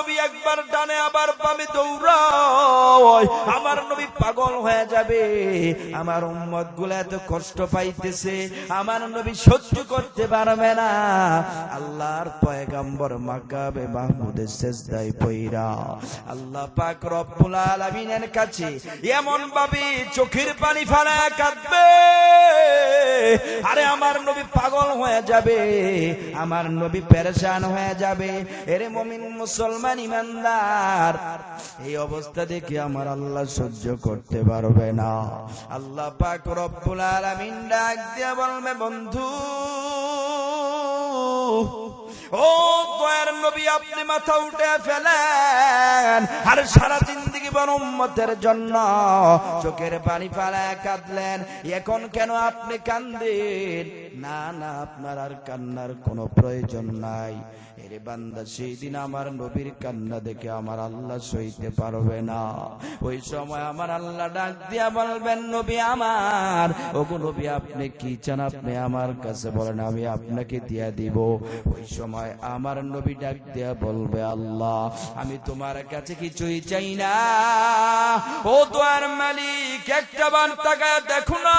নবী একবার ডানে আবার বামে দৌড়ায়, আমার নবী পাগল হয়ে যাবে। আমার উম্মত গুলা এত কষ্ট পাইতেছে, আমার নবী সহ্য করতে পারবে না। আল্লাহর পয়গম্বর মাকাবে মাহমুদের সিজদায় পইরা আল্লাহ পাক রব্বুল আলামিনের কাছে এমন ভাবে চোখের পানি ফেলা কাঁদবে, আরে আমার নবী পাগল হয়ে যাবে, আমার নবী পেরেশান হয়ে যাবে। এরে মুমিন মুসলমান ইমানদার, এই অবস্থা দেখে আমার আল্লাহ সহ্য করতে পারবে না। আল্লাহ পাক রব্বুল আলামিন ডাক দিয়ে বলবে, বন্ধু ও দয়ার নবী, আপনি মাথা উঠে ফেলেন, আর সারা জিন্দেগি বড় উম্মতের জন্য চোখের পানি ফেলায় কাঁদলেন, এখন কেন আপনি কান্দেন? না না, আপনার আর কান্নার কোনো প্রয়োজন নাই। এরে বান্দা, সেই দিন আমার নবীর কান্না দেখে আমার আল্লাহ সইতে পারবে না। ওই সময় আমার আল্লাহ ডাক দিয়া বলবেন, নবী আমার, ওগো নবী আপনি কি চান আপনি আমার কাছে বলেন, আমি আপনাকে দিয়া দিব। ওই সময় আমার নবী ডাক দিয়া বলবে, আল্লাহ আমি তোমার কাছে কিছুই চাই না, ও দয়ার মালিক একটা বার তাকায় দেখো না,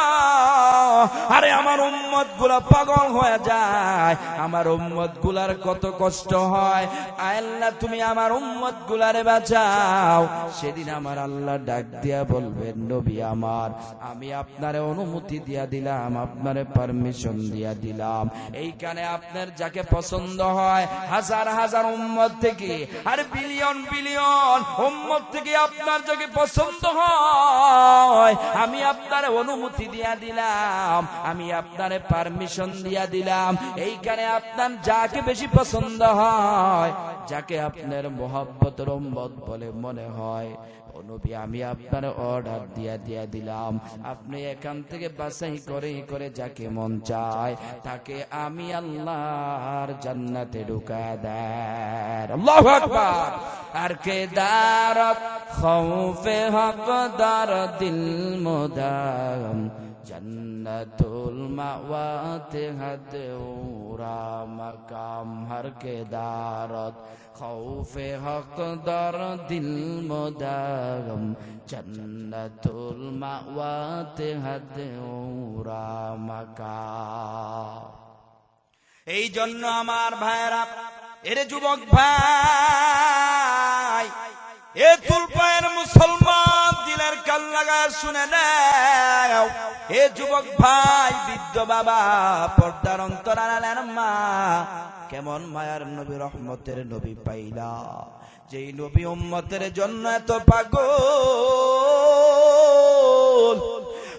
আরে আমার উম্মত গুলা পাগল হয়ে যায়, আমার উম্মত গুলার কত কষ্ট হয়, আল্লাহ তুমি আমার উম্মত গুলারে বাঁচাও। সেদিন আমার আল্লাহ ডাক দিয়া বলবেন, নবী আমার, আমি আপনারে অনুমতি দিয়া দিলাম, আপনারে পারমিশন দিয়া দিলাম, এইখানে আপনার যাকে পছন্দ হয় হাজার হাজার উম্মত থেকে আর বিলিয়ন বিলিয়ন উম্মত থেকে আপনার যাকে পছন্দ হয়, আমি আপনারে অনুমতি দিয়া দিলাম, আমি আপনারে পারমিশন দিয়া দিলাম, এইখানে আপনার যাকে বেশি পছন্দ হয়, যাকে আপনার মোহাব্বতের উম্মত বলে মনে হয়, ও নবী আমি আপনার অর্ডার দিয়া দিলাম, আপনি এখান থেকে বাছাই করে যাকে মন চায় তাকে আমি আল্লাহর জান্নাতে ঢুকায় দেন। আল্লাহু আকবার। আর কে দারত খৌফে হক দার দিল মুদাম, জন্নতুল মাওয়াতে হাদউরা মাকাম, হর কে দারত খৌফে হক দর দিল মুদাম, জন্নতুল মাওয়াতে হাদউরা মাকাম। এই জন্য আমার ভাইরা, এর যুবক ভাই, এ তুলপায়ের মুসলমান, দিলের কান লাগায় শুনে নাও, এ যুবক ভাই, বৃদ্ধ বাবা, পর্দার অন্তরালের মা, কেমন মায়ার নবী, রহমতের নবী পাইলা, যেই নবী উম্মতের জন্য এত পাগল,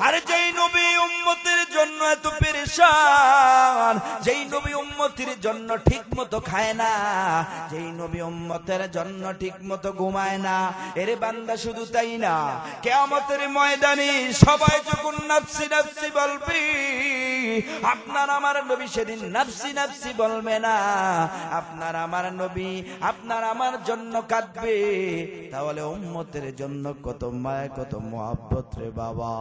আরে যেই নবী উম্মতের জন্য এত পেরেশান, যেই নবী উম্মতের জন্য ঠিক মতো খায় না, যেই নবী উম্মতের জন্য ঠিক মতো ঘুমায় না। এরে বান্দা, শুধু তাই না, কিয়ামতের ময়দানে সবাই যখন নাফসি নাফসি বলবে, আপনার আমার নবী সেদিন নাফসি নাফসি বলবে না, আপনার আমার নবী আপনার আমার জন্য কাঁদবে। তাহলে উম্মতের জন্য কত মায়া, কত মোহাব্বত রে বাবা।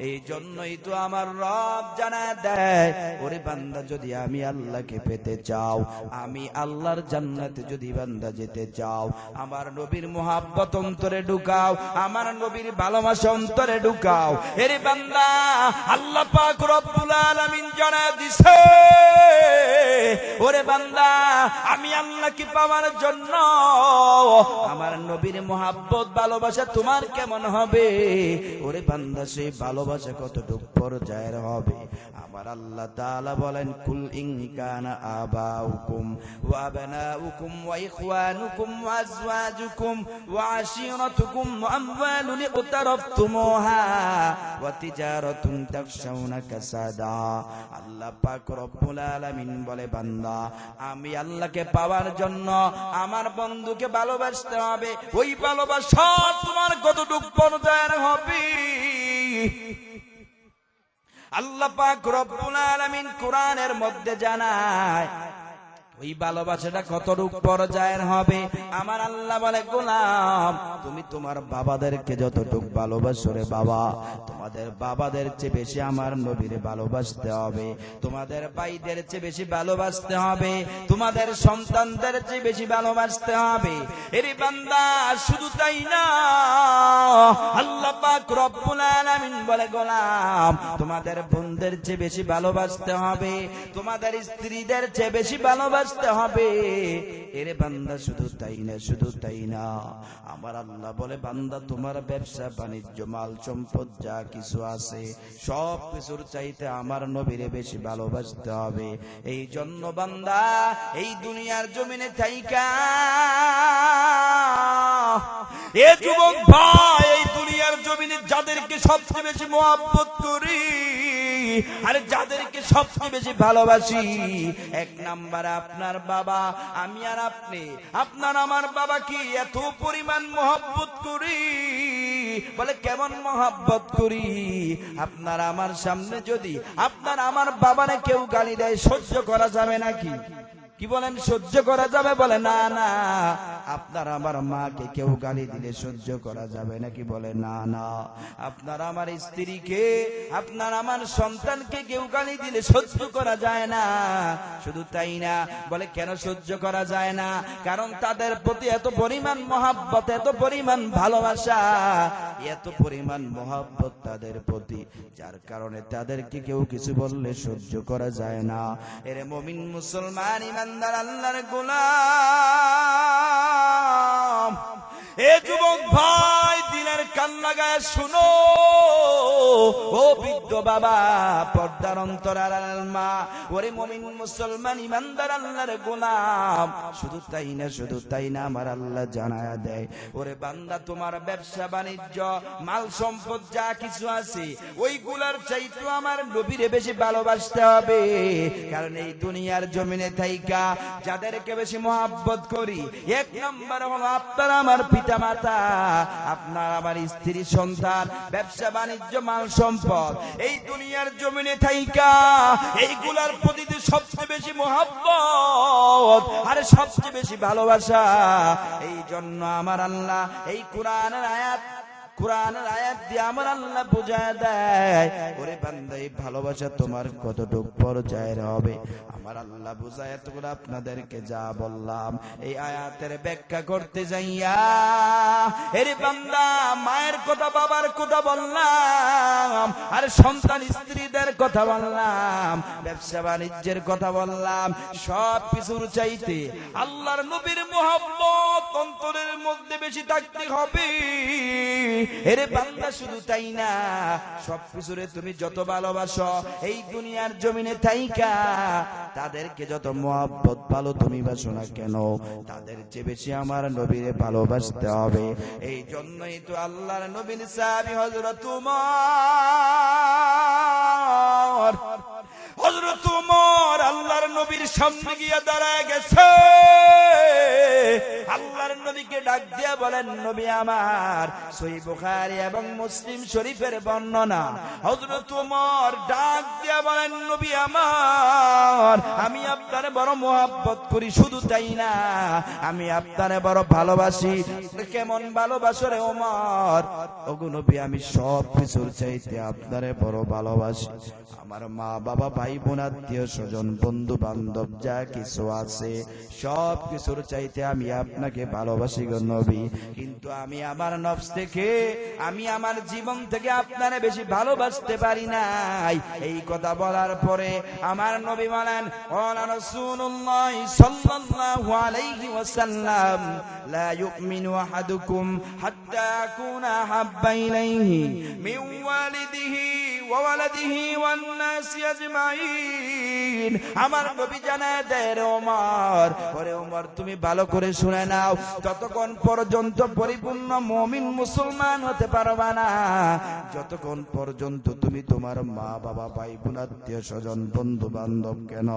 এই জন্যই তো আমার রব জানায় দেয়, ওরে বান্দা, যদি আমি আল্লাহকে পেতে চাও, আমি আল্লাহর জান্নাতে যদি বান্দা যেতে চাও, আমার নবীর মোহাব্বত অন্তরে ঢুকাও, আমার নবীর ভালোবাসা অন্তরে ঢুকাও। এরে বান্দা, আল্লাহ পাক রব্বুল আলামিন জানায় দিছে, ওরে বান্দা, আমি আল্লাহকে পাওয়ার জন্য আমার নবীর মোহাব্বত ভালোবাসা তোমার কেমন হবে? ওরে বান্দা, সেই ভালোবাসা কতটুকু পর্যায়ের হবে? আমার আল্লাহ তাআলা বলেন, কুল ইন কানা আবাউকুম ওয়া আবনাউকুম ওয়া ইখওয়ানুকুম ওয়া আজওয়াজুকুম ওয়া আশীরাতুকুম ওয়া আমওয়ালুন ইকতারাফতুমুহা ওয়া তিজারাতুন তাখশাউনা কাসাদা। আল্লাহ পাক রব্বুল আলামিন বলে, বান্দা, আমি আল্লাহকে পাওয়ার জন্য আমার বন্ধুকে ভালোবাসতে হবে। ওই ভালোবাসা তোমার কতটুকু পর্যায়ের হবে? আল্লাহ পাক রব্বুল আলামিন কোরআনের মধ্যে জানায়, ওই ভালোবাসাটা কতটুকু পর্যায়ের হবে? আমার আল্লাহ বলে, গোলাম তুমি তোমার বাবাদেরকে যতটুকু ভালোবাসো রে বাবা, তোমাদের বাবাদের চেয়ে বেশি আমার নবীরে ভালোবাসতে হবে, তোমাদের ভাইদের চেয়ে বেশি ভালোবাসতে হবে, তোমাদের সন্তানদের চেয়ে বেশি ভালোবাসতে হবে। এরে বান্দা, শুধু তাই না, আল্লাহ পাক রব্বুল আলামিন বলে, গোলাম তোমাদের বোনদের চেয়ে বেশি ভালোবাসতে হবে, তোমাদের স্ত্রীদের চেয়ে বেশি ভালোবাসতে হবে। এরে বান্দা, শুধু তাই না, শুধু তাই না, আমার আল্লাহ বলে, বান্দা তোমার ব্যবসা বাণিজ্য মাল সম্পদ যা কিছু আছে সব কিছুর চাইতে আমার নবীরে বেশি ভালোবাসতে হবে। এই জন্য বান্দা এই দুনিয়ার জমিনে থাইকা, এ যুবক ভাই, এই দুনিয়ার জমিনে যাদেরকে সবচেয়ে বেশি মহব্বত করি আর যাদেরকে সবচেয়ে বেশি ভালোবাসি, এক নাম্বার আপনার বাবা। আমি আর আপনি, আপনার আমার বাবা কি এত পরিমাণ মহব্বত করি? বলে কেমন মহব্বত করি? আপনার আমার সামনে যদি আপনার আমার বাবারে কেউ গালি দেয়, সহ্য করা যাবে নাকি? কি বলেন, সহ্য করা যাবে? বলে না না। আপনার আমার মাকে কেউ গালি দিলে সহ্য করা যাবে নাকি? বলে না না। আপনার আমার স্ত্রীকে, আপনার আমার সন্তানকে কেউ গালি দিলে সহ্য করা যায় না। শুধু তাই না, বলে কেন সহ্য করা যায় না? কারণ তাদের প্রতি এত পরিমাণ মহব্বত, এত পরিমাণ ভালোবাসা, এত পরিমাণ মহব্বত তাদের প্রতি, যার কারণে তাদেরকে কেউ কিছু বললে সহ্য করা যায় না। এরে মুমিন মুসলমান ইমানদার আল্লাহর গোলাম, এ যুবক ভাই, দিনের কান লাগায় শুনো, ও বৃদ্ধ বাবা, পর্দার অন্তরাল মা, ওরে মুমিন মুসলমান ইমানদার আল্লাহর গোলাম, শুধু তাই না, শুধু তাই না, আমার আল্লাহ জানায়া দেয়, ওরে বান্দা তোমার ব্যবসা বাণিজ্য মাল সম্পদ যা কিছু আছে ওইগুলার চাইতে আমার নবীরে বেশি ভালোবাসতে হবে। কারণ এই দুনিয়ার জমিনে থাইকা যাদেরকে বেশি মহব্বত করি, এক নাম্বার হলো আপনার আমার পিতা মাতা, আপনার আমার স্ত্রী সন্তান, ব্যবসা বাণিজ্য মাল সম্পদ। এই দুনিয়ার জমিনে থাইকা এইগুলার প্রতি সবচেয়ে বেশি মহব্বত আর সবচেয়ে বেশি ভালোবাসা। এই জন্য আমার আল্লাহ এই কোরআনের আয়াত দিয়ে আমার আল্লাহ বুঝায় দেয়, ওরে বান্দা এই ভালোবাসা তোমার কতটুক পর্যায়ের হবে। আমার আল্লাহ বুঝায় এতগুলো আপনাদেরকে যা বললাম এই আয়াতের ব্যাখ্যা করতে যাইয়া, এরে বান্দা মায়ের কথা, বাবার কথা বললাম, আর সন্তান স্ত্রীদের কথা বললাম, ব্যবসা বাণিজ্যের কথা বললাম, সব কিছুর চাইতে আল্লাহর নবীর মহব্বত অন্তরের মধ্যে বেশি থাকতে হবে। এরে বান্দা, শুধু তাই না, সবকিছুরে তুমি যত ভালোবাসো এই দুনিয়ার জমিনে থাইকা, তাদেরকে যত মহব্বত ভালো তুমি বাসো না কেন, তাদের চেয়ে বেশি আমার নবীরে ভালোবাসতে হবে। এই জন্যই তো আল্লাহর নবীর সাহাবী হযরত উমর আল্লাহর নবীর সামনে গিয়ে দাঁড়ায় গেছে, আল্লাহর নবীকে ডাক দিয়া বলেন, নবী আমার। সহিহ বুখারী এবং মুসলিম শরীফের বর্ণনা। হযরত উমর ডাক দিয়া বলেন, নবী আমার, আমি আপনারে বড় মহব্বত করি, শুধু তাই না, আমি আপনারে বড় ভালোবাসি। কেমন ভালোবাসো রে ওমর? ওগো নবী, আমি সব কিছুর চাইতে আপনারে বড় ভালোবাসি। আমার মা বাবা, ভাই বোন, আত্মীয় স্বজন, বন্ধু বান্ধব যা কিছু আছে সব কিছুর চাইতে আমি আপনাকে ভালোবাসি গো নবী। কিন্তু আমি আমার নফস থেকে, আমি আমার জীবন থেকে আপনারে বেশি ভালোবাসতে পারি নাই। এই কথা বলার পরে আমার নবী বলেন, ওয়া রাসূলুল্লাহ সাল্লাল্লাহু আলাইহি ওয়াসাল্লাম, লা ইউমিনু আহাদুকুম হাত্তা ইয়াকুনা হাব্বা ইলাইহি মিন ওয়ালিদিহি ওয়া ওয়ালাদিহি ওয়ান নাসি আজমাইন। আমার নবী জানায় দেয়, রে ওমর, ওরে ওমর, তুমি ভালো করে শুনে নাও, যতক্ষণ পর্যন্ত পরিপূর্ণ মুমিন মুসলমান হতে পারবা না, যতক্ষণ পর্যন্ত তুমি তোমার মা বাবা, ভাই বোন, আত্মীয় স্বজন, বন্ধু বান্ধব, কেন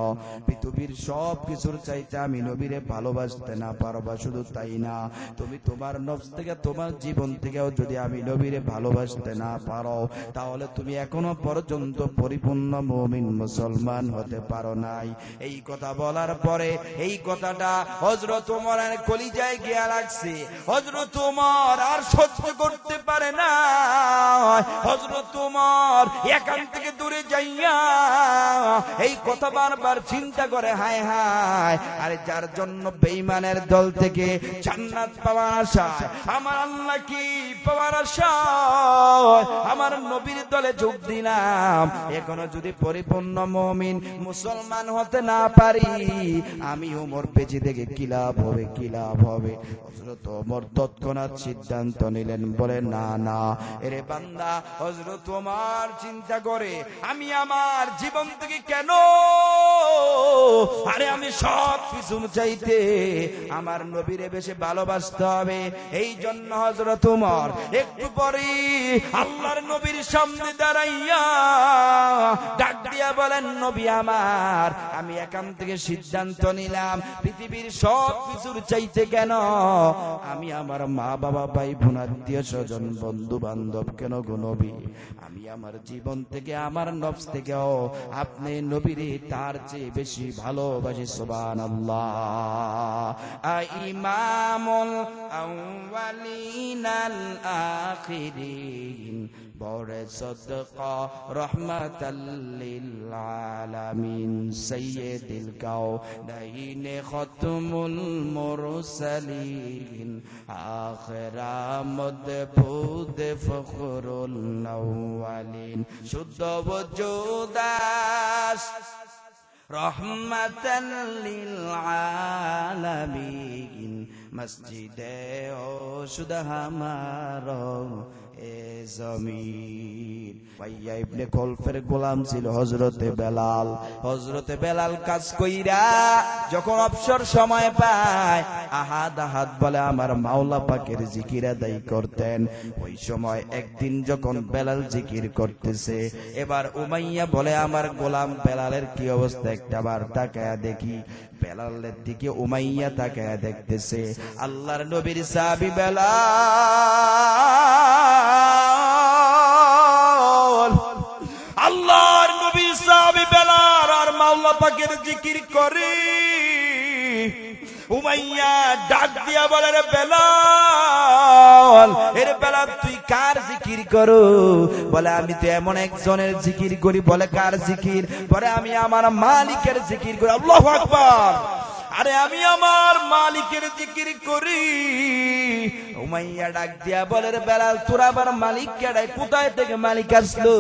পৃথিবীর সব কিছুর চাইতে আমি নবীরে ভালোবাসতে না পারবা। শুধু তাই না, তুমি তোমার নফস থেকে, তোমার জীবন থেকেও যদি আমি নবীরে ভালোবাসতে না পারো, তাহলে তুমি এখন এখনো পর্যন্ত পরিপূর্ণ মুমিন মুসলমান হতে পারো নাই। এই কথা বলার পরে এই কথাটা হযরত ওমরের কলিজায় গিয়া লাগছে। হযরত ওমর আর সহ্য করতে পারে না। হযরত ওমর এখান থেকে দূরে যাইয়া এই কথা বারবার চিন্তা করে, হায় হায়, আরে যার জন্য বেঈমানের দল থেকে জান্নাত পাওয়ার আশায়, আমার আল্লাহ কি পাওয়ার আশায় আমার নবীর দলে যোগ দিলাম, এখনো যদি পরিপূর্ণ মুমিন মুসলমান হতে না পারি, আমি ওমর বেঁচে থেকে কি লাভ হবে, কি লাভ হবে? হযরত ওমর তৎক্ষণাৎ সিদ্ধান্ত নিলেন, বলে না না, এরে বান্দা, হযরত ওমর চিন্তা করে, আমি আমার জীবন থেকে কেন, আরে আমি সব কিছু চাইতে আমার নবীরে বেশি ভালোবাসতে হবে। এই জন্য হযরত ওমর একটু পরে আল্লাহর নবীর সামনে দাঁড়াইয়া ডাক দিয়া বলেন, নবী আমার, আমি এখান থেকে সিদ্ধান্ত নিলাম, পৃথিবীর সব কিছুর চাইতে কেন আমি আমার মা বাবা, ভাই বোন, আত্মীয় স্বজন, বন্ধু বান্ধব কেন গো নবী, আমি আমার জীবন থেকে, আমার নফস থেকেও আপনি নবীরে তার চেয়ে বেশি ভালোবাসি। সুবহানাল্লাহ। ইমামুল আউয়ালিন আল আখিরিন, বড় সদকা রহমাতাল লিল আলামিন, সাইয়্যিদুল কাওনাইন, খতমুল মুরসালিন, আখিরা মদবুদ ফখরুল আউয়ালিন, শুদ্ধ ওজুদাস রহমাতাল লিল আলামিন, মসজিদে ও শুধু হামারো এ জমিন। ভাইয়া ইবনে খলফের গোলাম ছিল হযরতে বেলাল। হযরতে বেলাল কাজ কইরা যখন অবসর সময় পায়, আহাদ আহাদ বলে আমার মাওলা পাকের জিকির আদায় করতেন। ওই সময় একদিন যখন বেলাল জিকির করতেছে, এবার উমাইয়া বলে, আমার গোলাম বেলালের কি অবস্থা, একটাবার তাকায়া দেখি। বেলালের দিকে উমাইয়া তাকায়া দেখতেছে, আল্লাহর নবীর সাহাবী বেলাল, আল্লাহর নবী সাহাবী বেলাল আর মাওলা পাকের জিকির করে। উমাইয়া ডাক দিয়া বলে, রে বেলাল, এর বেলাল তুই কার জিকির করো? বলে, আমি তো এমন একজনের জিকির করি। বলে, কার জিকির? বলে, আমি আমার মালিকের জিকির করি। আল্লাহু আকবার। আরে আমি আমার মালিকের জিকির করি। উমাইয়া ডাক দিয়া বলে, রে বেলাল, তোর আবার মালিক কেডায়? কোথায় থেকে মালিক আসলো?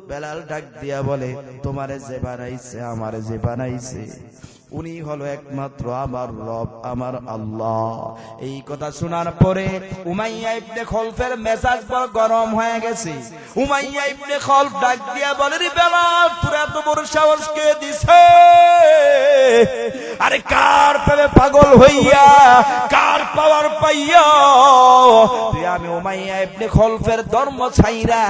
বেলাল ডাক দিয়া বলে, তোমারে যে বানাইছে, আমারে যে বানাইছে, উনি হলো একমাত্র আমার রব, আমার আল্লাহ। এই কথা শোনার পরে উমাইয়া ইবনে খলফের মেজাজ বড় গরম হয়ে গেছে। উমাইয়া ইবনে খলফ ডাক দিয়া বলে, রে বেলাল, তোর এত বড় সাহস কে দিছে? আরে কার প্রেমে পাগল হইয়া, কার পাওয়ার পাইয়া তুই আমি উমাইয়া ইবনে খলফের ধর্ম ছাইরা,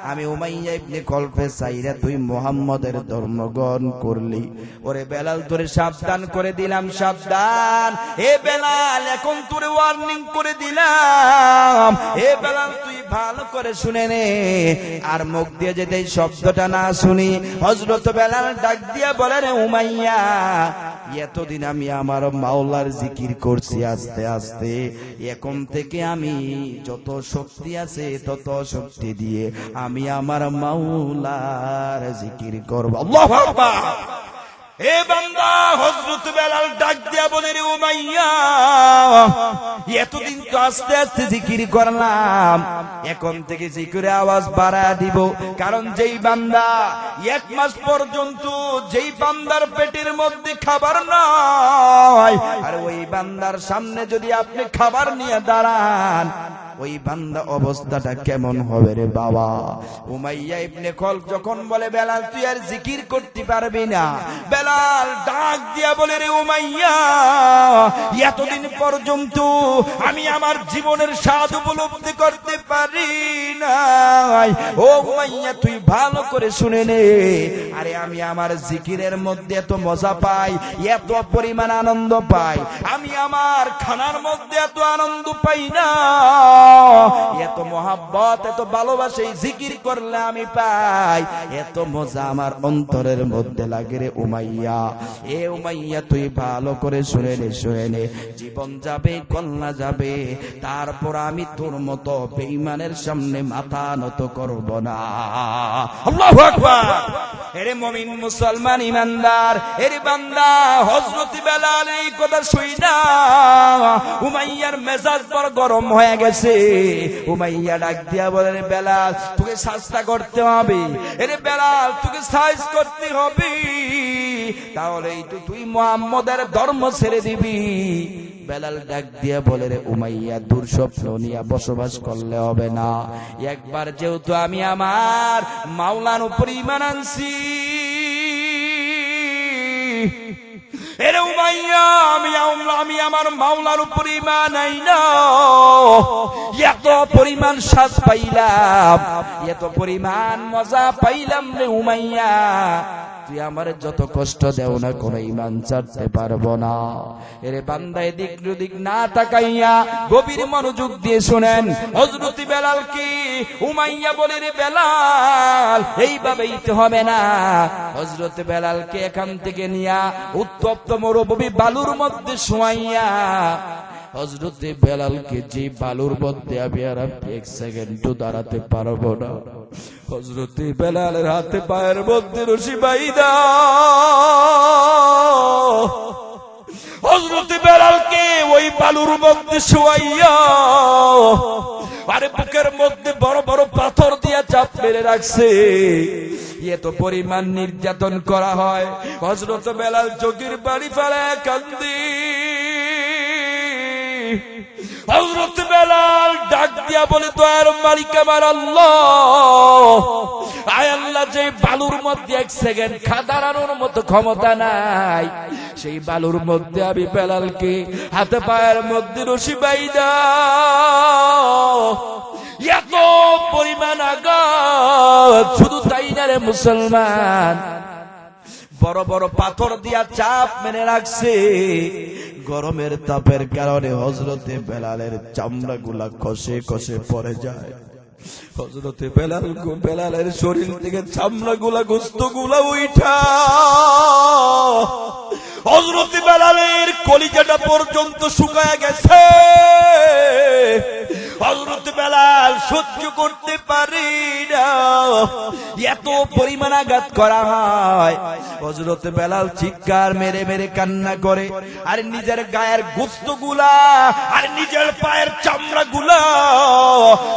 আমি উমাইয়া ইবনে খলফের ছাইরা তুই মুহাম্মদের ধর্ম গ্রহণ করলি? ওরে বেলাল, তোরে সাবধান করে দিলাম, সাবধান। এ বেলাল, এখন তোরে ওয়ার্নিং করে দিলাম। এ বেলাল, তুই ভালো করে শুনে নে, আর মুখ দিয়ে যদি এই শব্দটা না শুনি। হযরত বেলাল ডাক দিয়া বলে, রে উমাইয়া, এতদিন আমি আমার মাওলার জিকির করছি, আস্তে আস্তে এখন থেকে আমি যত শক্তি আছে তত শক্তি দিয়ে আমি আমার মাওলার জিকির করব। আল্লাহু আকবার। এ বান্দা, হযরত বেলাল ডাক দিয়া বলে, রে উমাইয়া, এতদিন তো আস্তে আস্তে জিকির করলাম, এখন থেকে জিকিরে আওয়াজ বাড়া দিব। কারণ যেই বান্দা 1 মাস পর্যন্ত, যেই বান্দার পেটের মধ্যে খাবার নাই, আর ওই বান্দার সামনে যদি আপনি খাবার নিয়ে দাঁড়ান, ওই বান্দা অবস্থাটা কেমন হবে রে বাবা? উমাইয়া ইবনে খলফ যখন বলে, বেলাল, তুই আর জিকির করতে পারবি না, বেলাল ডাক দিয়া বলে, রে উমাইয়া, এতদিন পর্যন্ত আমি আমার জীবনের স্বাদ উপলব্ধি করতে পারি নাই। ও উমাইয়া, তুই ভালো করে শুনে নে, আরে আমি আমার জিকিরের মধ্যে এত মজা পাই, এত পরিমাণ আনন্দ পাই, আমি আমার খানার মধ্যে এত আনন্দ পাই না। এত মোহাব্বত, এত ভালোবাসা এই জিকির করলে আমি পাই, এত মজা আমার অন্তরের মধ্যে লাগে রে উমাইয়া। এ উমাইয়া তুই ভালো করে শুনে নে, জীবন যাবে, কল্লা যাবে, তারপর আমি তোর মতো বেঈমানের সামনে মাথা নত করব না। আল্লাহু আকবার। এরে মুমিন মুসলমান ইমানদার, এরে বান্দা, হযরত বেলাল এই কথা শুইনা উমাইয়ার মেজাজ বড় গরম হয়ে গেছে। উমাইয়া ডাক দিয়া বলে, রে বেলাল তোকে শাস্তা করতে হবে, এরে বেলাল তোকে সাইজ করতে হবে, তাহলেই তো তুই মুহাম্মদের ধর্ম ছেড়ে দিবি। বেলাল ডাক দিয়া বলে, রে উমাইয়া দুঃস্বপ্ন নিয়ে বসবাস করলে হবে না, একবার যেহেতু আমি আমার মাওলার উপর ঈমান আনছি, এরে উমাইয়া আমি আমার মাওলার উপর ঈমান আইনা এত পরিমাণ স্বাদ পাইলাম, এত পরিমাণ মজা পাইলাম রে উমাইয়া, তুই আমার যত কষ্ট দেও না কোনো ঈমান ছাড়তে পারবো না। এরে বান্দা এদিক ওদিক না তাকাইয়া গভীর মনোযোগ দিয়ে শুনেন হযরত বেলাল কি উমাইয়া বলে, রে বেলাল এইভাবেই তো হবে না। হযরত বেলালকে এখান থেকে নিয়া উত্তপ্ত মরুভূমি বালুর মধ্যে শোয়াইয়া হযরত বেলালকে যে বালুর মধ্যে আমি আর এক সেকেন্ড দাঁড়াতে পারবো না, হযরত বেলালের হাতে পায়ের মধ্যে রশি বাইদা হযরত বেলালকে ওই বালুর মধ্যে শোয়াইয়া আরে বুকের মধ্যে বড় বড় পাথর দিয়া চাপ মেরে রাখছে। এত পরিমাণ নির্যাতন করা হয়, হযরত বেলাল চোখের পানি ফেলে কান্দি। হযরত বেলাল ডাক দিয়া বলে, দয়ার মালিক আমার আল্লাহ, আয় আল্লাহ, যে বালুর মধ্যে এক সেকেন্ড দাঁড়ানোর মতো ক্ষমতা নাই, সেই বালুর মধ্যে আমি বেলালকে হাতে পায়ের মধ্যে রশি বাইদা এত পরিমাণ আঘাত, শুধু তাই না রে মুসলমান, বড় বড় পাথর দিয়া চাপ মেরে রাখছে। গরমের তাপের কারণে হযরতে বেলালের চামড়া গুলা খসে খসে পড়ে যায়। হযরতে বেলালের শরীর থেকে চামড়া গুলা গোস্ত গুলা উঠা হযরতে বেলালের কলিজাটা পর্যন্ত শুকায় গেছে। হযরত বেলাল সহ্য করতে পারি না, এত পরিমাণ আঘাত করা হয়। হযরত বেলাল চিৎকার মেরে মেরে কান্না করে, আর নিজের গায়ের গোশতগুলা আর নিজের পায়ের চামড়াগুলা,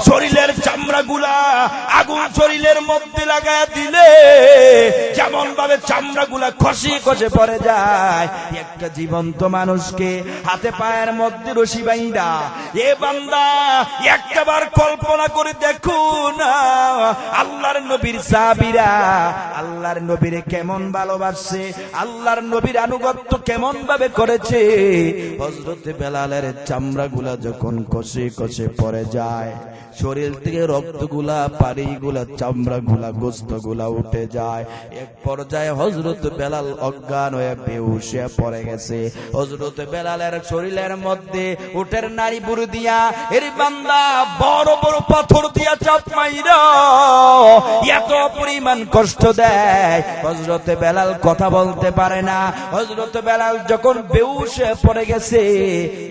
শরীরের চামড়াগুলা আগুন শরীরের মধ্যে লাগায় দিলে যেমন ভাবে চামড়াগুলা খসে খসে পড়ে যায়, একটা জীবন্ত মানুষকে হাতে পায়ের মধ্যে রশি বাইন্দা, এ বান্দা একবার কল্পনা করে দেখুন আল্লাহর নবীর সাহাবীরা আল্লাহর নবীরে কেমন ভালোবাসে, আল্লাহর নবীর আনুগত্য কেমন ভাবে করেছে। হযরত বেলালের চামড়াগুলা যখন কষে কষে পড়ে যায়, শরীর থেকে রক্তগুলা, পানিগুলা, চামড়াগুলা, গোশতগুলা উঠে যায়, এক পর্যায়ে হযরত বেলাল অজ্ঞান হয়ে বেহুশ হয়ে পড়ে গেছে। হযরত বেলালের শরীরের মধ্যে উটের নাড়ি বুড়ি দিয়া এর বান্দা বড় বড় পাথর দিয়া চাপ মাইরা এত পরিমাণ কষ্ট দেয়, হযরত বেলাল কথা বলতে পারে না। হযরত বেলাল যখন বেহুশ হয়ে পড়ে গেছে,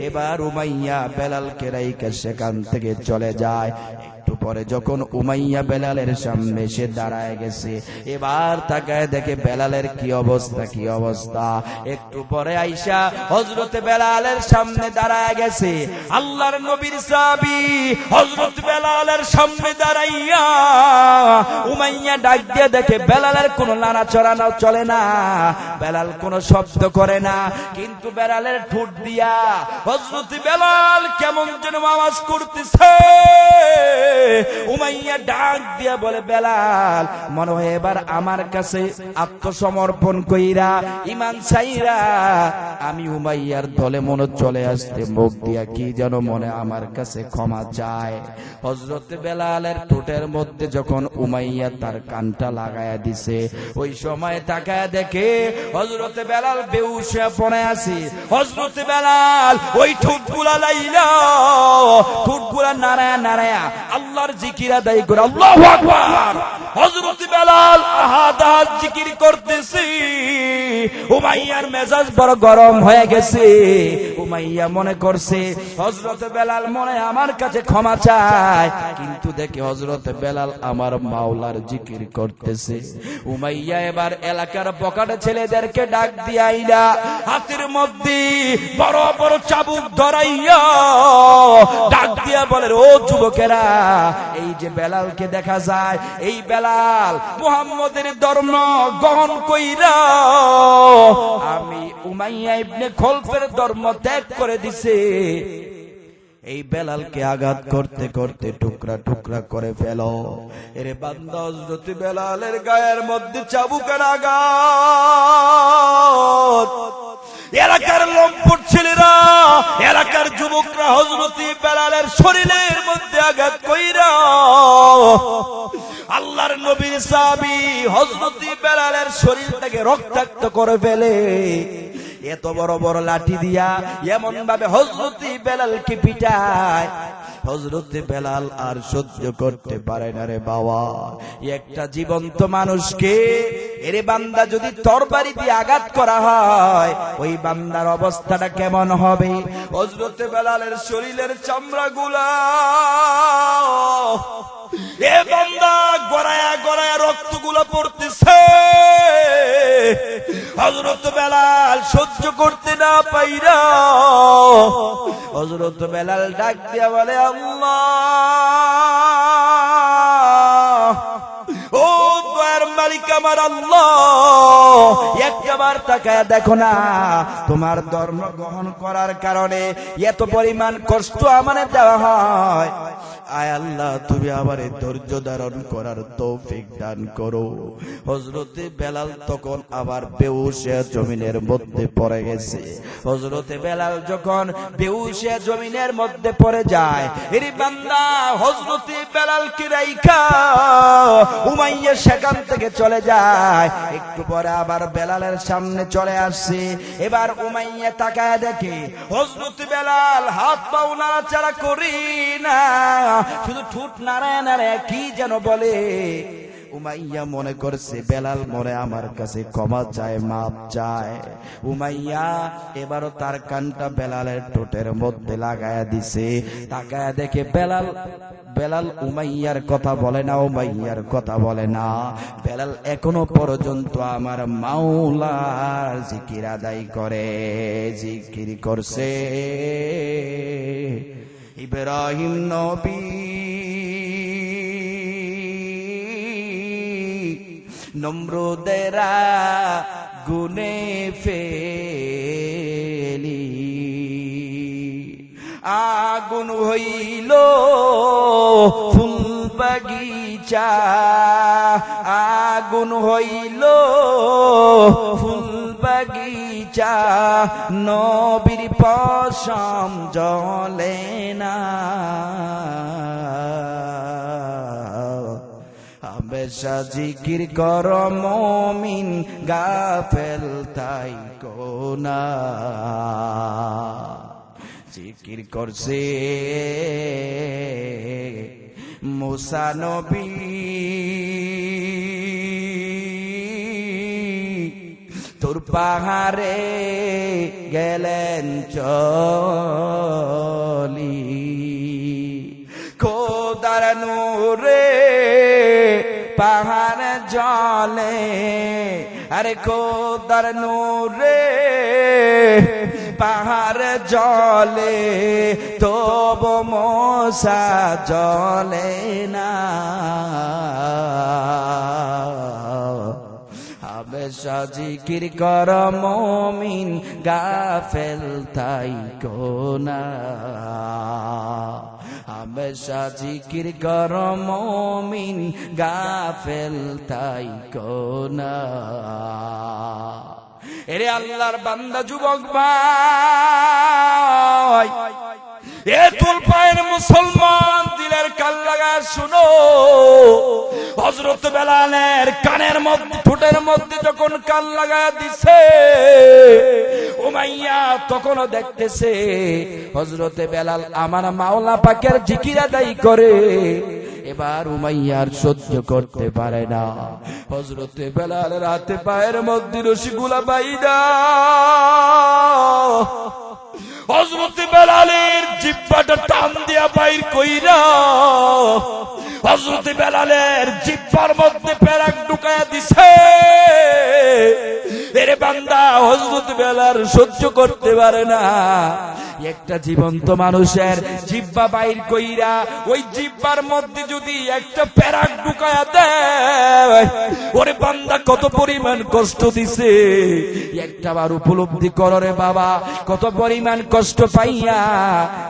এবার উমাইয়া বেলালকে রাইখা সেখান থেকে চলে যায়। একটু পরে যখন উমাইয়া বেলালের সামনে এসে দাঁড়ায় গেছে, এবার তাকায় দেখে বেলালের কি অবস্থা। একটু পরে আইসা হযরত বেলালের সামনে দাঁড়ায় গেছে আল্লাহর নবীর সাহাবী। হযরত বেলালের সামনে দাঁড়াইয়া উমাইয়া ডাক দিয়ে দেখে বেলালের কোনো নাড়াচড়া চলে না, বেলাল কোনো শব্দ করে না, কিন্তু বেলালের ঠোঁট দিয়া হযরত বেলাল কেমন যেন আওয়াজ করতেছে। উমাইয়া ডাক দিয়া বলে, বেলাল মনে হয় এবার আমার কাছে আত্মসমর্পণ কইরা ঈমান ছাইরা আমি উমাইয়ার দলে মনে চলে আসতে মুখ দিয়া কি যেন মনে আমার কাছে ক্ষমা চায়। হযরত বেলালের ঠোঁটের মধ্যে যখন উমাইয়া তার কানটা লাগায়া দিছে, ওই সময় তাকায় দেখে হযরত বেলাল বেহুশ হয়ে পড়ে আছে। হযরত বেলাল ওই ঠোঁটগুলা লাইলা, ঠোঁটগুলা নাড়ায়া নাড়ায়া আল্লাহর জিকির আদায় করে আল্লাহু আকবার। হযরত বেলাল আহাদ আহাদ জিকির করতেছে। উমাইয়ার মেজাজ বড় গরম হয়ে গেছে। উমাইয়া মনে করছে হযরত বেলাল মনে আমার কাছে ক্ষমা চায়, কিন্তু দেখে হযরত বেলাল আমার মাওলার জিকির করতেছে। উমাইয়া এবার এলাকার বকাটে ছেলেদেরকে ডাক দিয়া আইলা হাতের মধ্যে বড় বড় চাবুক ধরাইয়া ডাক দিয়া বলে, ও যুবকেরা, এই যে বেলালকে দেখা যায়, এই বেলাল মুহাম্মদের ধর্ম গ্রহণ কইরা আমি উমাইয়া ইবনে খলফের ধর্ম ত্যাগ করে দিছে। এই বেলালকে আঘাত করতে করতে টুকরা টুকরা করে ফেলো। এরে বান্দা, হযরত বেলালের গায়ের মধ্যে চাবুকের আঘাত। এলাকার লম্পট ছেলেরা, এলাকার যুবকরা হযরত বেলালের শরীরের মধ্যে আঘাত কইরা আল্লাহর নবীর সাহাবী হযরত বেলালের শরীরটাকে রক্তাক্ত করে ফেলে। এত বড় বড় লাঠি দিয়া এমন ভাবে হযরত বেলালকে পিটায়, হযরত বেলাল আর সহ্য করতে পারে না রে বাবা। একটা জীবন্ত মানুষকে এরে বান্দা যদি তরবারি দিয়ে আঘাত করা হয়, ওই বান্দার অবস্থাটা কেমন হবে? হযরত বেলালের শরীরের চামড়াগুলা এ বান্দা গড়ায়া গড়ায়া রক্তগুলো পড়তেছে। হযরত বেলাল সহ্য করতে না পাইরা হযরত বেলাল ডাক দিয়া বলে, আল্লাহ, ও দয়ার মালিক আমার আল্লাহ, একবার তাকায়া দেখো না, তোমার ধর্ম গ্রহণ করার কারণে এত পরিমাণ কষ্ট আমারে দেওয়া হয়। আয় আল্লাহ, তুমি আমারে ধৈর্য ধারণ করার তৌফিক দান করো। হযরত বেলাল তখন আবার বেহুশ হয়ে জমিনের মধ্যে পড়ে গেছে। হযরত বেলাল যখন বেহুশ হয়ে জমিনের মধ্যে পড়ে যায়, এরি বান্দা হযরত বেলালকে রাইখা উমাইয়া সেখান থেকে চলে যায়। একটু পরে আবার বেলালের সামনে চলে আসছে। এবার উমাইয়া তাকায় দেখে হযরত বেলাল হাত পা নাড়াচাড়া করি না, শুধু ঠোঁট নাড়ায় নাড়ায় কি যেন বলে। উমাইয়া মনে করছে বেলাল মনে আমার কাছে ক্ষমা চায়, মাপ চায়। উমাইয়া এবারও তার কানটা বেলালের ঠোঁটের মধ্যে লাগায়া দিছে। তাকায়া দেখে বেলাল উমাইয়ার কথা বলে না, উমাইয়ার কথা বলে না। বেলাল এখনো পর্যন্ত আমার মাওলার জিকির আদায় করে, জিকির করছে। ইব্রাহিম নবী নমরুদেরা গুনে ফেলি, আগুন হইল ফুল বাগিচা, আগুন হইল ফুল বাগিচা, নবীর পশম জ্বলে না। হামেশা জিকির কর মুমিন, গাফেল তাই কোনা। জিকির করছে মুসা নবী, তোর পাহাড়ে গেলেন চলি, খোদার নূরে পাহাড় জলে, আরে খোদার নূরে পাহাড় জলে, তবু মুসা জলে না। হামেশা জিকির কর মুমিন, গাফেল তাই কোনা। হামেশা জিকির কর মুমিন গাফেল তাই কোনা। এরে আল্লাহর বান্দা যুবক ভাই, এ তুলপায়ের মুসলমান দিলের কান লাগা শুনো, হযরত বেলালের কানের মধ্যে ঠোঁটের মধ্যে যখন কান লাগা দিছে উমাইয়া তখনও দেখতেছে হযরত বেলাল আমার মাওলা পাকের জিকির আদায় করে। এবার উমাইয়ার সহ্য করতে পারে না, হযরত বেলালের হাতে পায়ের মধ্যে রশিগুলা বাইদা হযরত বেলালের জিহ্বাটা টান দিয়া বাইর কইরা হযরত বেলালের জিহ্বার মধ্যে পেরাক ঢুকায়া দিছে। এরে বান্দা, হযরত বেলাল সহ্য করতে পারে না, একটা জীবন্ত মানুষের জিহ্বা বাইর কইরা ওই জিহ্বার মধ্যে যদি একটা পেরাক ঢুকায়া দেয়, ওরে বান্দা কত পরিমাণ কষ্ট দিছে একটাবার উপলব্ধি করো রে বাবা, কত পরিমাণ কষ্ট পাইয়া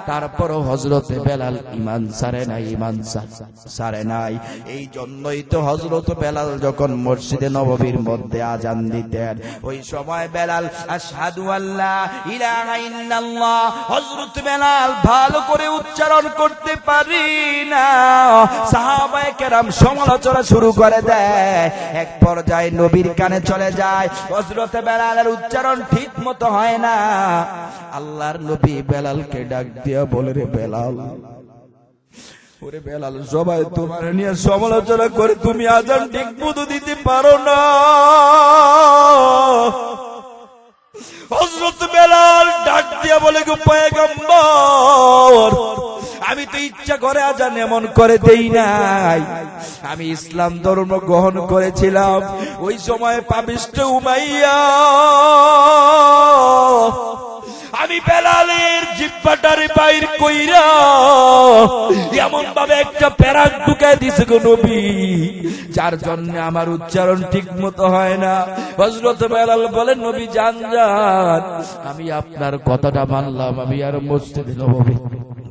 তারপরও হযরত বেলাল ঈমান ছাড়ে নাই, ঈমান ছাড়ে নাই। এই জন্যই তো হযরত বেলাল যখন মসজিদে নববীর মধ্যে আজান দিতেন, ওই সময় বেলাল আশহাদু আল্লা ইলাহা ইল্লাল্লাহ হযরত বেলাল ভালো করে উচ্চারণ করতে পারি না। সাহাবায়ে কেরাম সমালোচনা শুরু করে দেয়, এক পর্যায়ে নবীর কানে চলে যায় হযরত বেলালের উচ্চারণ ঠিক মতো হয় না। আল্লাহর নবী বেলালকে ডাক দিয়া বলে, রে বেলাল, ওরে বেলাল, সবাই তোমার নিয়ে সমালোচনা করে তুমি আজান ঠিক মতো দিতে পারো না। হযরত বেলাল ডাক দিয়া বলে, গো পয়গম্বর, আমি তো ইচ্ছা করে আজান এমন করে দেই নাই, আমি ইসলাম ধর্ম গ্রহণ করেছিলাম ওই সময় পাপিষ্ঠ উমাইয়া আমি বেলালের জিহ্বাটারে বাইর কইরা এমন ভাবে একটা পেরাক ঢুকায় দিছে গো নবী, যার জন্য আমার উচ্চারণ ঠিক মতো হয় না। হযরত বেলাল বলেন, নবী জান জান, আমি আপনার কথাটা মানলাম, আমি আর মসজিদে নববীর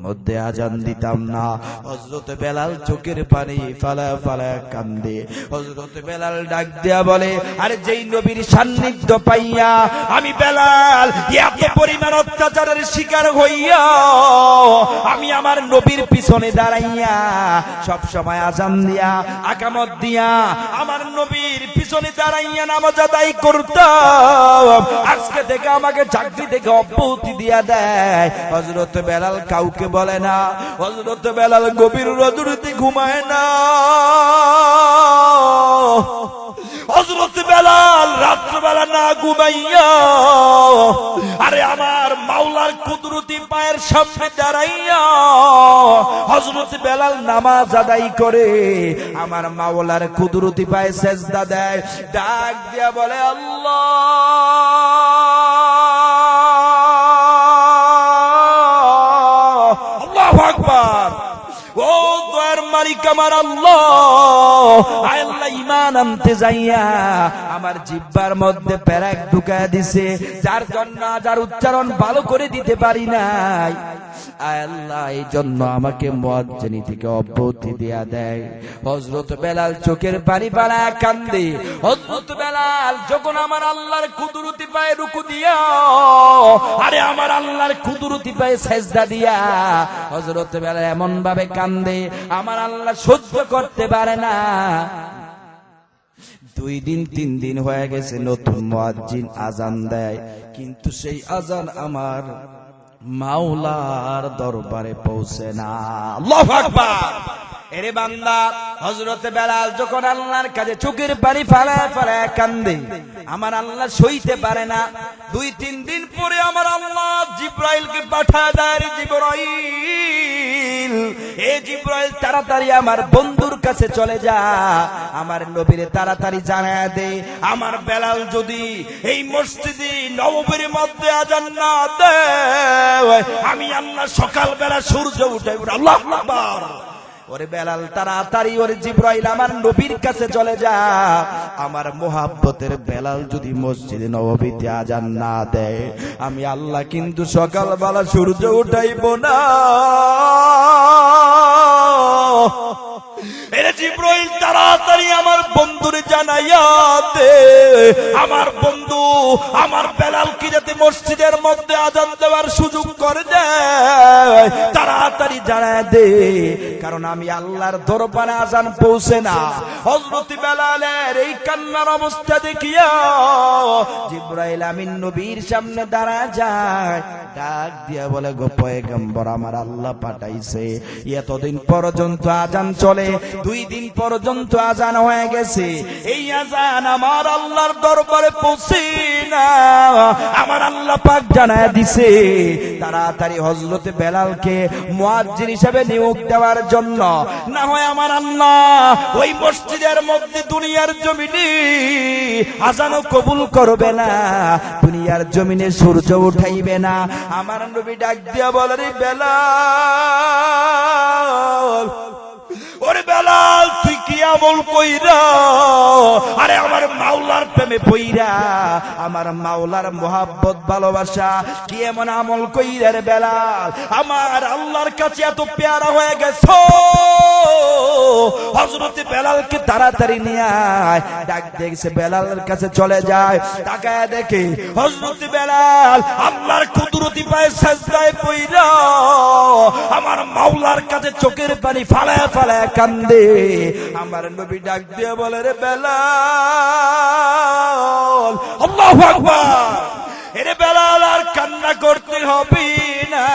মধ্যে আজান দিতাম না। হযরত বেলাল চোখের পানি ফালা ফালা কান্দে। হযরত বেলাল ডাক দেয়া বলে, আরে যেই নবীর সান্নিধ্য পাইয়া আমি বেলাল এত পরিমাণ অত্যাচারের শিকার হইয়া আমি আমার নবীর পিছনে দাঁড়াইয়া সব সময় আজান দিয়া আকামত দিয়া আমার নবীর পিছনে দাঁড়াইয়া নামাজ আদায় করতাম, আজকে থেকে আমাকে চাকরি থেকে অব্যাহতি দিয়া দেয়। হযরত বেলাল কাউকে বলে না, হযরত বেলাল গভীর রজনীতে ঘুমায় না, হযরত বেলাল রাত্রবেলা না ঘুমাইয়া আরে আমার মাওলার কুদরতি পায়ের সামনে দাঁড়াইয়া হযরত বেলাল নামাজ আদায় করে আমার মাওলার কুদরতি পায়ে সেজদা দেয়, ডাক দিয়া বলে, আল্লাহ আকবার। ও দয়ার মালিক আমার আল্লাহ, আল্লাহ ঈমান আনতে যাইয়া আমার জিহ্বার মধ্যে পেরাক ঢুকায় দিছে, যার জন্য যার উচ্চারণ ভালো করে দিতে পারি নাই। আল্লাহ এই জন্য আমাকে মুয়াজ্জিনি থেকে অব্যাহতি দেয়া দেয়। হযরত বেলাল চোখের পানি ফেলা কান্দে। হযরত বেলাল যখন আমার আল্লাহর কুদরতি পায়ে রুকু দিয়া আরে আমার আল্লাহর কুদরতি পায়ে সেজদা দিয়া হযরত বেলাল এমন ভাবে কান্দে, আমার আল্লাহ সহ্য করতে পারে না। 2 দিন 3 দিন হয়ে গেছে, নতুন মুয়াজ্জিন আজান দেয়, কিন্তু সেই আজান আমার মাওলার দরবারে পৌঁছে না। আল্লাহু আকবার। এরে বান্দা, হযরত বেলাল যখন আল্লাহর কাছে চোখের পানি ফেলা ফেলা কান্দে, আমার আল্লাহ সইতে পারে না। 2-3 দিন পরে আমার আল্লাহ জিবরাইলকে পাঠায় দেয়, জিবরাইল, এ জিবরাইল তাড়াতাড়ি আমার বন্ধুর কাছে চলে যা, আমার নবীরে তাড়াতাড়ি জানায় দে আমার বেলাল যদি এই মসজিদে নববীর মধ্যে আজান না দেয় আমি আল্লাহ সকালবেলা সূর্য উঠে আল্লাহু আকবার। ওরে বেলাল তাড়াতাড়ি, ওরে জিবরাইল আমার নবীর কাছে চলে যা, আমার মোহাব্বতের বেলাল যদি মসজিদে নববীতে আজান না দেয় আমি আল্লাহ কিন্তু সকালবেলা সূর্য উঠাইব না। তাড়াতাড়ি আমার বন্ধুরে জানাইয়া দে, আমার বন্ধু আমার বেলালকে যাতে মসজিদের মধ্যে আজান দেওয়ার সুযোগ করে দেয়, তাড়াতাড়ি জানায় দে, কারণ আমি আল্লাহর দরবারে আজান পৌঁছে না। হযরত বেলালের এই কান্নার অবস্থা দেখিয়া জিবরাইল আমিন নবীর সামনে দাঁড়ায় যায়, ডাক দিয়া বলে, গো পয়গম্বর, আমার আল্লাহ পাঠাইছে, এতদিন পর্যন্ত আজান চলে, 2 দিন পর্যন্ত আজান হয়ে গেছে, এই আজান আমার আল্লাহর দরবারে পৌঁছে না, আমার আল্লাহ পাক জানায় দিছে তাড়াতাড়ি হযরত বেলালকে মুয়াজ্জিন হিসেবে নিয়োগ দেওয়ার জন্য, না হয় আমার আল্লাহ ওই মসজিদের মধ্যে দুনিয়ার জমিনে আজানও কবুল করবে না, দুনিয়ার জমিনে সূর্য উঠাইবে না। আমার নবী ডাক দিয়া বলে, রে বেলাল, ওরে বেলাল, তুই কি আমল কইরা, আরে আমার মাওলার প্রেমে পইরা, আমার মাওলার মোহাব্বত ভালোবাসা কি এমন আমল কইরা রে বেলাল আমার আল্লাহর কাছে এত পেয়ারা হয়ে গেছো? হযরত বেলালকে তাড়াতাড়ি নিয়ে আয়। ডাক দেখছে, বেলালের কাছে চলে যায়, তাকায় দেখে হযরত বেলাল আল্লাহর কুদরতি পায়ে সিজদায় পইরা আমার মাওলার কাছে চোখের পানি ফালায় ফালায় কান্দে। আমার নবী ডাক দিয়ে বলে, রে বেলাল, আল্লাহু আকবার, এরে বেলাল আর কান্না করতে হবে না,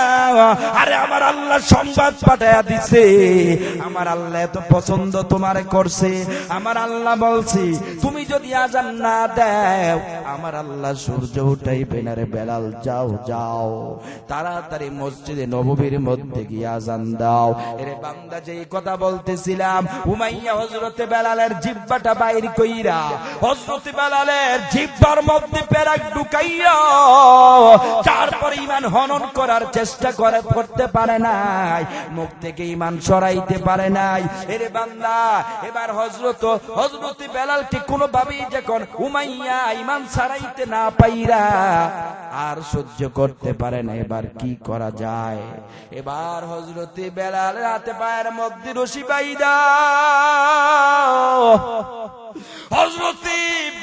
আরে আমার আল্লাহ সংবাদ পাঠায়া দিছে, আমার আল্লাহ এত পছন্দ তোমারে করছে, আমার আল্লাহ বলছে তুমি যদি আজান না দাও আমার আল্লাহ সূর্য উঠাইবে না। রে বেলাল, যাও যাও, তাড়াতাড়ি মসজিদে নববীর মধ্যে গিয়ে আজান দাও। এরে বান্দা, যেই কথা বলতেছিলাম, উমাইয়া হযরত বেলালের জিহ্বাটা বাইর কইরা হযরত বেলালের জিহ্বার মধ্যে পেরাক ঢুকাইয়া তারপর ঈমান হনন করার চেষ্টা করতে পারে নাই, মুখ থেকে ঈমান সরাইতে পারে নাই। এরে বান্দা, এবার হযরত বেলালকে কোনোভাবেই যখন উমাইয়া ঈমান ছাড়াইতে না পাইরা আর সহ্য করতে পারে না, এবার কি করা যায়? এবার হযরত বেলাল হাতে পায়ের মধ্যে রশি বাইদা হযরত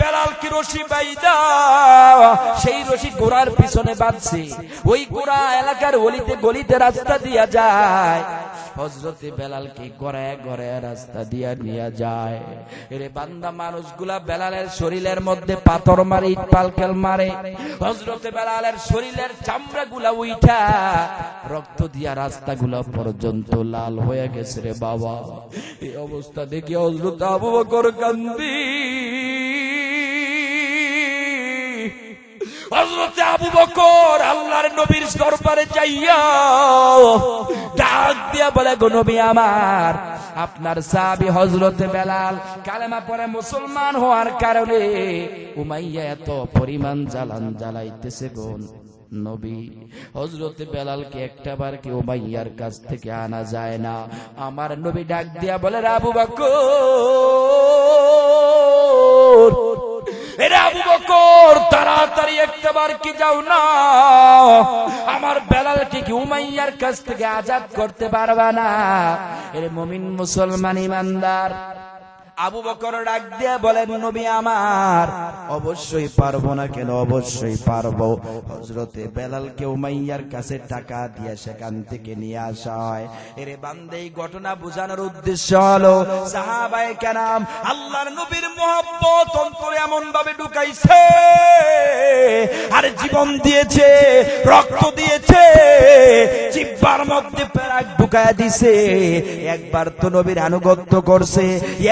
বেলালকে রশি বাইদা সেই রশি ঘোড়ার পিছনে বাঁধছে, ওই ঘোড়া এলাকার অলিতে গলিতে রাস্তা দিয়া যায়, হযরত বেলালকে গড়ায় গড়ায় রাস্তা দিয়া নিয়ে যায়। এরে বান্দা, মানুষগুলা বেলালের শরীরের মধ্যে পাথর মারে, ইট পালকেল মারে, হযরত বেলালের শরীরের চামড়াগুলা উইঠা রক্ত দিয়া রাস্তাগুলা পর্যন্ত লাল হয়ে গেছে। রে বাবা, এই অবস্থা দেখে হযরত আবু বকর কান্দি। হযরত আবু বকর আল্লাহর নবীর দরবারে যাইয়া ডাক দিয়া বলে, গো নবী আমার, আপনার সাহাবী হযরত বেলাল কালেমা পড়ে মুসলমান হওয়ার কারণে উমাইয়া এত পরিমাণ জ্বালান জ্বালাইতেছে গো নবী। হযরত বেলালকে একটাবার কি উমাইয়ার কাছ থেকে আনা যায় না। আমার নবী ডাক দিয়া বলে, আবু বকর, এরে আবু বকর, তাড়াতাড়ি একটাবার কি যাও না, আমার বেলালকে কি উমাইয়ার কাছ থেকে আজাদ করতে পারবা না? এরে মুমিন মুসলমান ইমানদার আবু বকর ডাক দিয়ে বলেন, নবী আমার, অবশ্যই পারবো না কেন, অবশ্যই পারবো। হযরতে বেলালকে উমাইয়ার কাছে টাকা দিয়ে সেখান থেকে নিয়ে আসা হয়। এরে বান্দা, এই ঘটনা বোঝানোর উদ্দেশ্য হলো সাহাবায়ে কেরাম আল্লাহর নবীর মহব্বত অন্তরে এমন ভাবে ঢুকাইছে, আর জীবন দিয়েছে, রক্ত দিয়েছে, জিহ্বার মধ্যে পেরাক ঢুকায়া দিছে। একবার তো নবীর আনুগত্য করছে,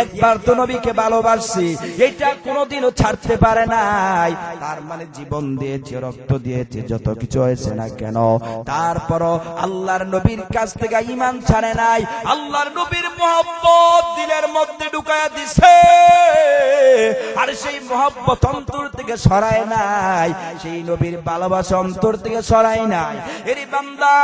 একবার তো নবীকে ভালোবাসছে, এটা কোনোদিনও ছাড়তে পারে নাই। তার মানে জীবন দিয়েছে, রক্ত দিয়েছে, যত কিছু হয়েছে না কেন, তারপরও আল্লাহর নবীর কাছ থেকে ঈমান ছাড়ে নাই। আল্লাহর নবীর মহব্বত দিলের মধ্যে ঢুকায়া দিছে, আর সেই মহব্বত অন্তর থেকে সরায় নাই, সেই নবীর ভালোবাসা অন্তর থেকে সরায় নাই। এর বান্দা,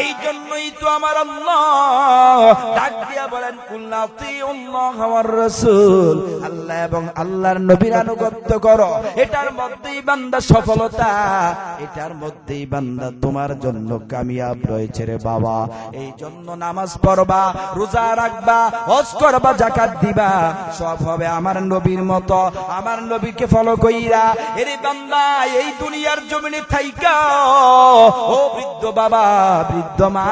এই জন্যই তো আমার আমার আল্লাহ ডাক দিয়া বলেন কুল্লা আতিউল্লাহ ওয়ার রাসূল, আল্লাহ এবং আল্লাহর নবীর আনুগত্য করো, এটার মধ্যেই বান্দা সফলতা, এটার মধ্যেই বান্দা তোমার জন্য কামিয়াব রয়েছে রে বাবা। এই জন্য নামাজ পড়বা, রোজা রাখবা, হজ করবা, যাকাত দিবা, সব হবে আমার নবীর মতো, আমার নবীকে ফলো কইরা। এরে বান্দা এই দুনিয়ার জমিনে থাইকা ও বৃদ্ধ বাবা, বৃদ্ধ মা,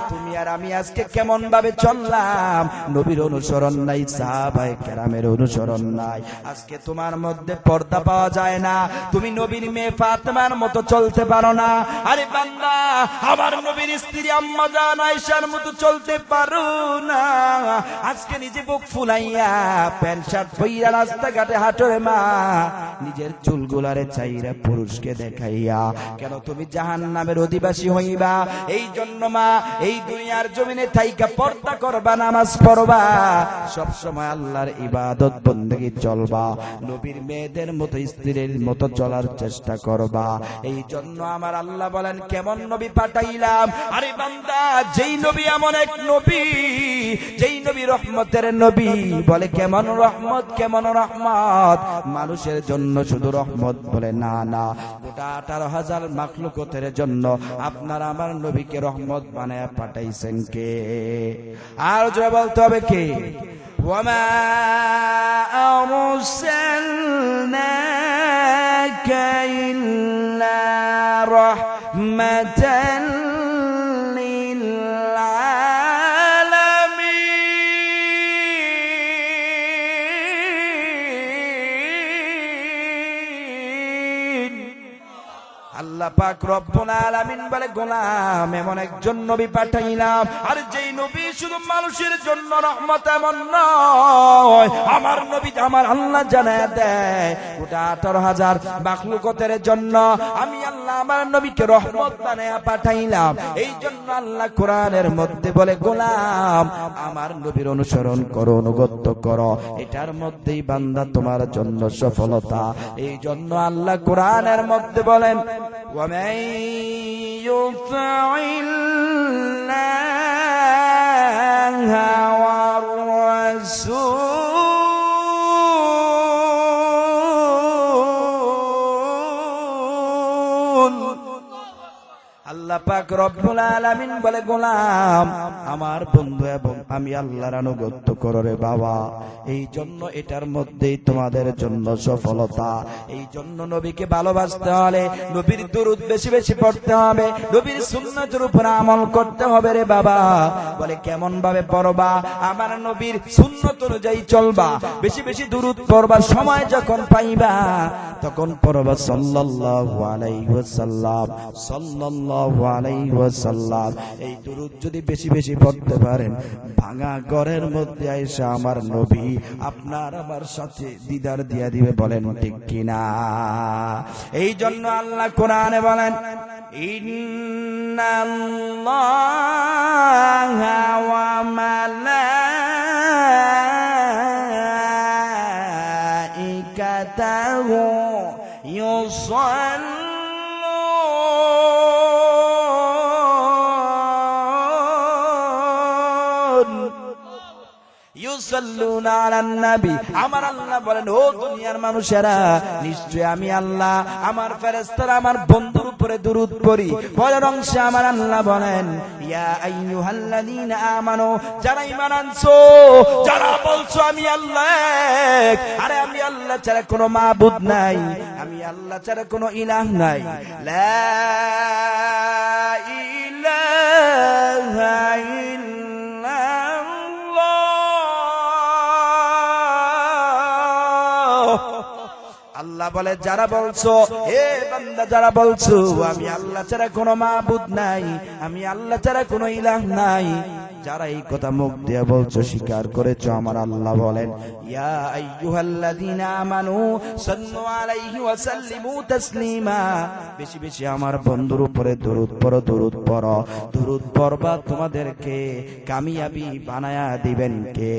তুমি আর আমি আজকে কেমন ভাবে চললাম, নবীর অনুসরণ নাই, সাহাবায়ে কেরামের অনুসরণ নাই। আজকে তোমার মধ্যে পর্দা পাওয়া যায় না, তুমি নবীর মেয়ে ফাতেমার মতো চলতে পারো না। আরে বান্দা আমার নবীর স্ত্রী আম্মা জান আয়েশার মতো চলতে পারো না। আজকে নিজে বুক ফুলাইয়া প্যান্ট শার্ট পইরা রাস্তাঘাটে হাঁটো রে মা, নিজের চুলগুলারে চাইরা পুরুষকে দেখাইয়া কেন তুমি জাহান্নামের অধিবাসী হইবা? এই জন্য মা এই দুনিয়ার জমিনে থাইকা পর্দা করবা, নামাজ পড়বা, সব সময় আল্লাহর ইবাদত বন্দেগী চলবা, নবীর মেয়েদের মতো স্ত্রীর মতো চলার চেষ্টা করবা। এই জন্য আমার আল্লাহ বলেন কেমন নবী পাঠাইলাম। আরে বান্দা যেই নবী এমন এক নবী, যেই নবী রহমতের নবী, বলে কেমন রহমত, কেমন রহমত, মানুষের জন্য শুধু রহমত বলে না, না, গোটা 18,000 মাখলুকতের জন্য আপনার আমার নবীকে রহমত বানায়া পাঠাইছেন কে? আর জোরে বলতে হবে কে? ওয়ামা আরসালনাকা ইল্লা রাহমাতান লিল আলামিন। আল্লাহ পাক রব্বুল আলামিন বলে গোলাম এমন একজন নবী পাঠাইলাম, আর যেই নবী শুধু মানুষের জন্য রহমত এমন নয়, আমার নবী আমার আল্লাহ জানায়া দেয় গোটা 18,000 মাখলুকতের জন্য আমি আল্লাহ আমার নবীকে রহমত বানায়া পাঠাইলাম। এই জন্য আল্লাহ কোরআনের মধ্যে বলে গোলাম আমার নবীর অনুসরণ করো, অনুগত্য করো, এটার মধ্যেই বান্দা তোমার জন্য সফলতা। এই জন্য আল্লাহ কোরআনের মধ্যে বলেন ومن يطع الله والرسول, আল্লাহ পাক রব্বুল আলামিন বলে গোলাম আমার বন্ধু এবং আমি আল্লাহর আনুগত্য করো রে বাবা। এই জন্য এটার মধ্যেই তোমাদের জন্য সফলতা। এই জন্য নবীকে ভালোবাসতে হলে নবীর দুরূদ বেশি বেশি পড়তে হবে, নবীর সুন্নাতের উপর আমল করতে হবে রে বাবা। বলে কেমন ভাবে পড়বা? আমার নবীর সুন্নাত অনুযায়ী চলবা, বেশি বেশি দুরূদ পড়বা, সময় যখন পাইবা তখন পড়বা সাল্লাল্লাহু আলাইহি ওয়াসাল্লাম, সাল্লাল্লাহু আলাইহি ওয়াসাল্লাম। এই দুরূদ যদি বেশি বেশি পড়তে পারেন, ভাঙা ঘরের মধ্যে আয়েশা আমার নবী আপনার আমার সাথে দিদার দিয়া দিবে, বলেন ঠিক কিনা? এই জন্য আল্লাহ কোরআনে বলেন ইন্নাল্লাহা ওয়া মালাইকাতাহু ইউসাল্লুনা আলান নবী। আমার আল্লাহ বলেন ও দুনিয়ার মানুষেরা, নিশ্চয় আমি আল্লাহ আমার ফেরেশতারা আমার বন্ধুর উপরে দুরূদ পড়ি। পরের অংশে আমার আল্লাহ বলেন ইয়া আইয়ুহাল্লাযীনা আমানু, যারা ঈমান আনছো, যারা বলছো আমি আল্লাহ এক, আরে আমি আল্লাহ ছাড়া কোনো মাবুদ নাই, আমি আল্লাহ ছাড়া কোনো ইলাহ নাই, লা ইলাহা আল্লাহ বলে যারা বলছো, হে বান্দা যারা বলছো আমি আল্লাহ ছাড়া কোনো মাবুদ নাই, আমি আল্লাহ ছাড়া কোনো ইলাহ নাই, যারা এই কথা মুখ দিয়ে বলছো, স্বীকার করেছো, আমার আল্লাহ বলেন ইয়া আইয়ুহাল্লাযীনা আমানু সাল্লু আলাইহি ওয়া সাল্লিমু তাসলিমা। বেশি বেশি আমার বন্ধুর উপরে দরুদ পড়ো, দরুদ পড়ো, দরুদ পড়বা, তোমাদেরকে কামিয়াবি বানায়া দিবেন কে?